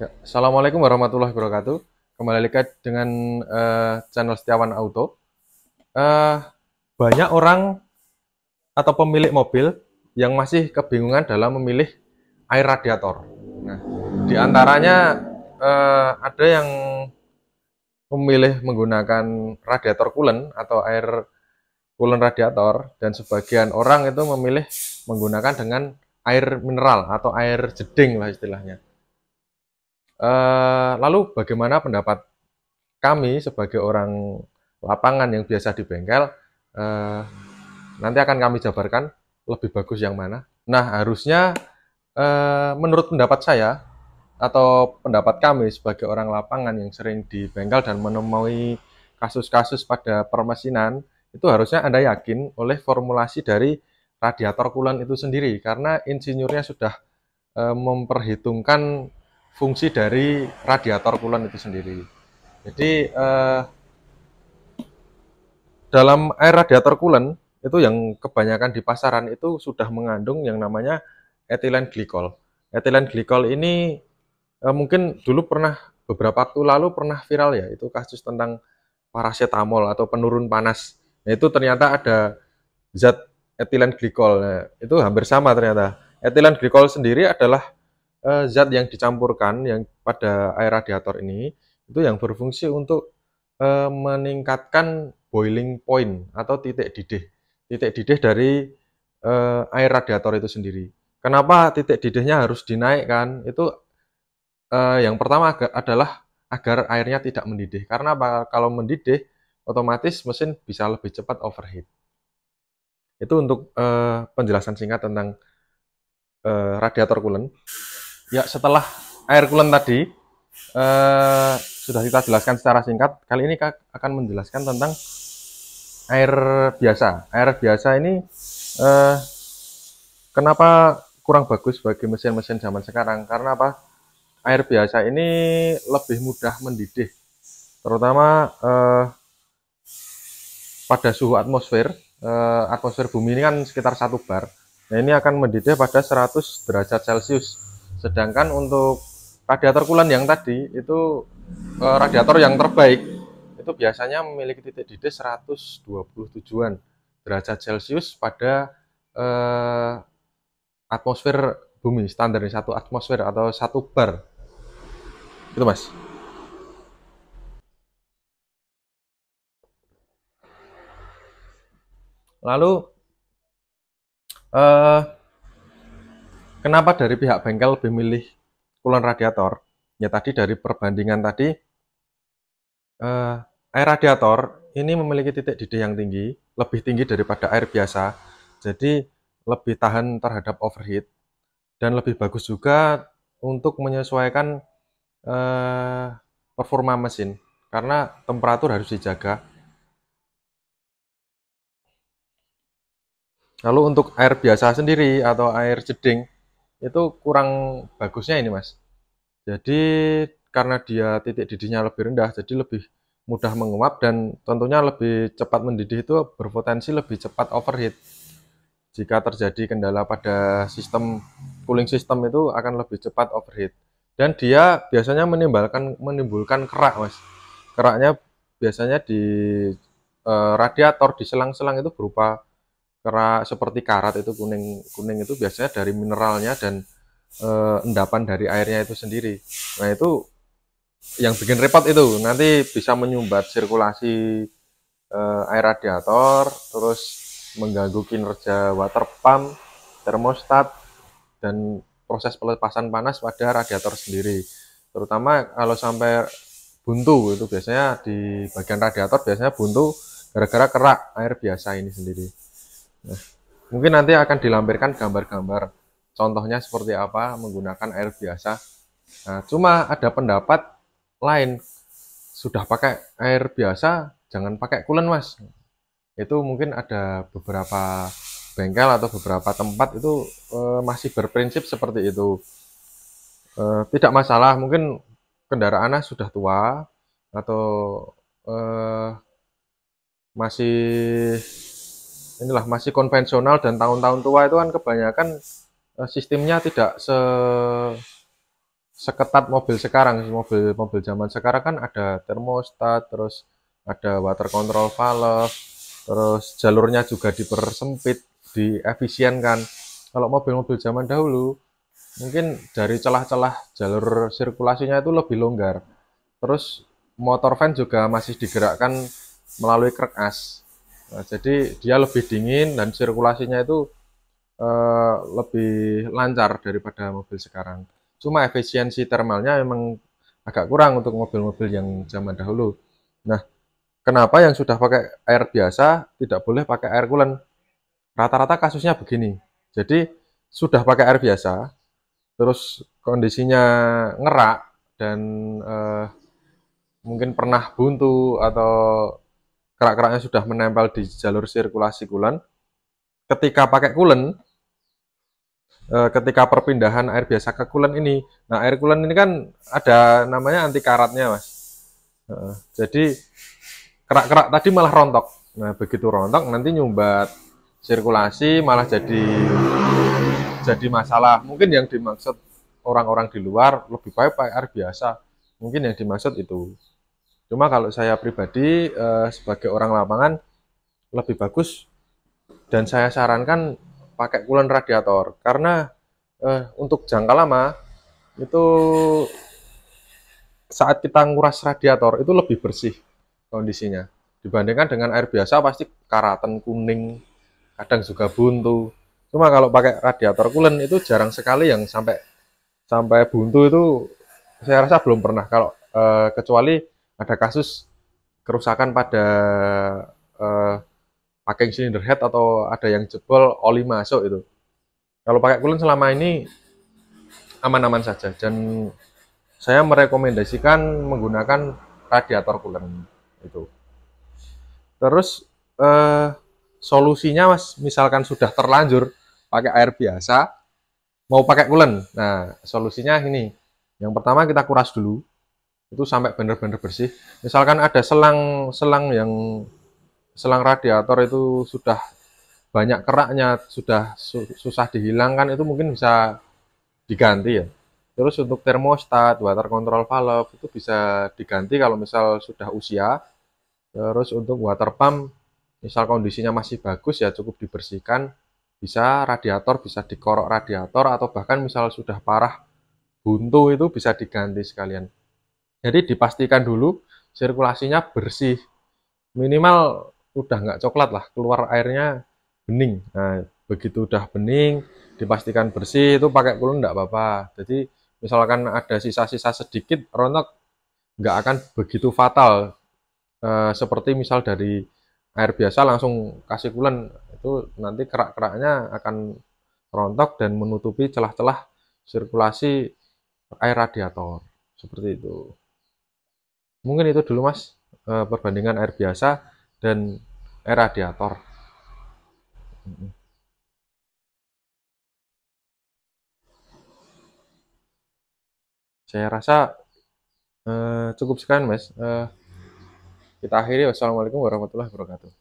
Ya, Assalamualaikum warahmatullahi wabarakatuh. Kembali lagi dengan channel Setiawan Auto. Eh, Banyak orang atau pemilik mobil yang masih kebingungan dalam memilih air radiator. Nah, di antaranya ada yang memilih menggunakan radiator coolant atau air coolant radiator, dan sebagian orang itu memilih menggunakan dengan air mineral atau air jeding lah istilahnya. Lalu bagaimana pendapat kami sebagai orang lapangan yang biasa di bengkel? eh, Nanti akan kami jabarkan lebih bagus yang mana. Nah, harusnya menurut pendapat saya atau pendapat kami sebagai orang lapangan yang sering di bengkel dan menemui kasus-kasus pada permesinan, itu harusnya Anda yakin oleh formulasi dari radiator coolant itu sendiri, karena insinyurnya sudah memperhitungkan fungsi dari radiator coolant itu sendiri. Jadi dalam air radiator coolant itu yang kebanyakan di pasaran itu sudah mengandung yang namanya ethylene glycol. Ethylene glycol ini mungkin dulu pernah beberapa waktu lalu pernah viral ya, itu kasus tentang paracetamol atau penurun panas. Nah, itu ternyata ada zat ethylene glycol. Nah, itu hampir sama ternyata. Ethylene glycol sendiri adalah zat yang dicampurkan yang pada air radiator ini itu yang berfungsi untuk meningkatkan boiling point atau titik didih dari air radiator itu sendiri. Kenapa titik didihnya harus dinaikkan? Itu yang pertama adalah agar airnya tidak mendidih. Karena apa? Kalau mendidih, otomatis mesin bisa lebih cepat overheat. Itu untuk penjelasan singkat tentang radiator coolant. Ya, setelah air coolant tadi sudah kita jelaskan secara singkat, kali ini akan menjelaskan tentang air biasa. Air biasa ini eh, kenapa kurang bagus bagi mesin-mesin zaman sekarang? Karena apa? Air biasa ini lebih mudah mendidih, terutama pada suhu atmosfer. Atmosfer bumi ini kan sekitar 1 bar. Nah, ini akan mendidih pada 100 derajat Celcius. Sedangkan untuk radiator coolant yang tadi itu radiator yang terbaik itu biasanya memiliki titik didih 127-an derajat Celcius pada eh, atmosfer bumi standar, satu atmosfer atau 1 bar itu mas. Lalu eh, kenapa dari pihak bengkel lebih milih coolant radiator? Ya tadi dari perbandingan tadi, air radiator ini memiliki titik didih yang tinggi, lebih tinggi daripada air biasa. Jadi lebih tahan terhadap overheat dan lebih bagus juga untuk menyesuaikan eh, performa mesin karena temperatur harus dijaga. Lalu untuk air biasa sendiri atau air jeding itu kurang bagusnya ini mas. Jadi karena dia titik didihnya lebih rendah, jadi lebih mudah menguap dan tentunya lebih cepat mendidih, itu berpotensi lebih cepat overheat. Jika terjadi kendala pada sistem cooling system itu akan lebih cepat overheat. Dan dia biasanya menimbulkan kerak, Mas. Keraknya biasanya di radiator di selang-selang itu berupa kerak seperti karat, itu kuning-kuning, itu biasanya dari mineralnya dan endapan dari airnya itu sendiri. Nah, itu yang bikin repot, itu nanti bisa menyumbat sirkulasi air radiator, terus mengganggu kinerja water pump, termostat, dan proses pelepasan panas pada radiator sendiri. Terutama kalau sampai buntu, itu biasanya di bagian radiator biasanya buntu gara-gara kerak air biasa ini sendiri. Nah, mungkin nanti akan dilampirkan gambar-gambar contohnya seperti apa menggunakan air biasa. Nah, cuma ada pendapat lain, sudah pakai air biasa jangan pakai coolant mas. Itu mungkin ada beberapa bengkel atau beberapa tempat itu masih berprinsip seperti itu. Tidak masalah, mungkin kendaraannya sudah tua atau eh, masih masih konvensional dan tahun-tahun tua, itu kan kebanyakan sistemnya tidak seketat mobil sekarang. Mobil zaman sekarang kan ada termostat, terus ada water control valve, terus jalurnya juga dipersempit, diefisienkan. Kalau mobil-mobil zaman dahulu mungkin dari celah-celah jalur sirkulasinya itu lebih longgar. Terus motor fan juga masih digerakkan melalui krek as. Nah, jadi dia lebih dingin dan sirkulasinya itu lebih lancar daripada mobil sekarang. Cuma efisiensi thermalnya memang agak kurang untuk mobil-mobil yang zaman dahulu. Nah, kenapa yang sudah pakai air biasa tidak boleh pakai air coolant? Rata-rata kasusnya begini. Jadi sudah pakai air biasa, terus kondisinya ngerak dan mungkin pernah buntu atau kerak-keraknya sudah menempel di jalur sirkulasi coolant. Ketika pakai coolant, ketika perpindahan air biasa ke coolant ini, nah air coolant ini kan ada namanya anti karatnya, Mas. Jadi kerak-kerak tadi malah rontok. Nah, begitu rontok nanti nyumbat sirkulasi malah jadi masalah. Mungkin yang dimaksud orang-orang di luar lebih baik pakai air biasa. Mungkin yang dimaksud itu. Cuma kalau saya pribadi sebagai orang lapangan lebih bagus dan saya sarankan pakai coolant radiator karena untuk jangka lama itu saat kita nguras radiator itu lebih bersih kondisinya dibandingkan dengan air biasa pasti karatan kuning, kadang juga buntu. Cuma kalau pakai radiator coolant itu jarang sekali yang sampai sampai buntu itu saya rasa belum pernah. Kalau kecuali ada kasus kerusakan pada eh, packing cylinder head atau ada yang jebol oli masuk itu. Kalau pakai coolant selama ini aman-aman saja dan saya merekomendasikan menggunakan radiator coolant itu. Terus solusinya Mas, misalkan sudah terlanjur pakai air biasa, mau pakai coolant. Nah, solusinya ini. Yang pertama kita kuras dulu, itu sampai benar-benar bersih. Misalkan ada selang yang selang radiator itu sudah banyak keraknya, sudah susah dihilangkan, itu mungkin bisa diganti ya. Terus untuk termostat, water control valve itu bisa diganti kalau misal sudah usia. Terus untuk water pump, misal kondisinya masih bagus ya cukup dibersihkan. Bisa radiator, bisa dikorok radiator atau bahkan misal sudah parah buntu itu bisa diganti sekalian. Jadi dipastikan dulu sirkulasinya bersih. Minimal udah nggak coklat lah, keluar airnya bening. Nah, begitu udah bening, dipastikan bersih itu pakai coolant nggak apa-apa. Jadi misalkan ada sisa-sisa sedikit rontok nggak akan begitu fatal seperti misal dari air biasa langsung kasih coolant itu nanti kerak-keraknya akan rontok dan menutupi celah-celah sirkulasi air radiator seperti itu. Mungkin itu dulu Mas perbandingan air biasa dan air radiator. Saya rasa cukup sekian Mas. Kita akhiri. Wassalamualaikum warahmatullahi wabarakatuh.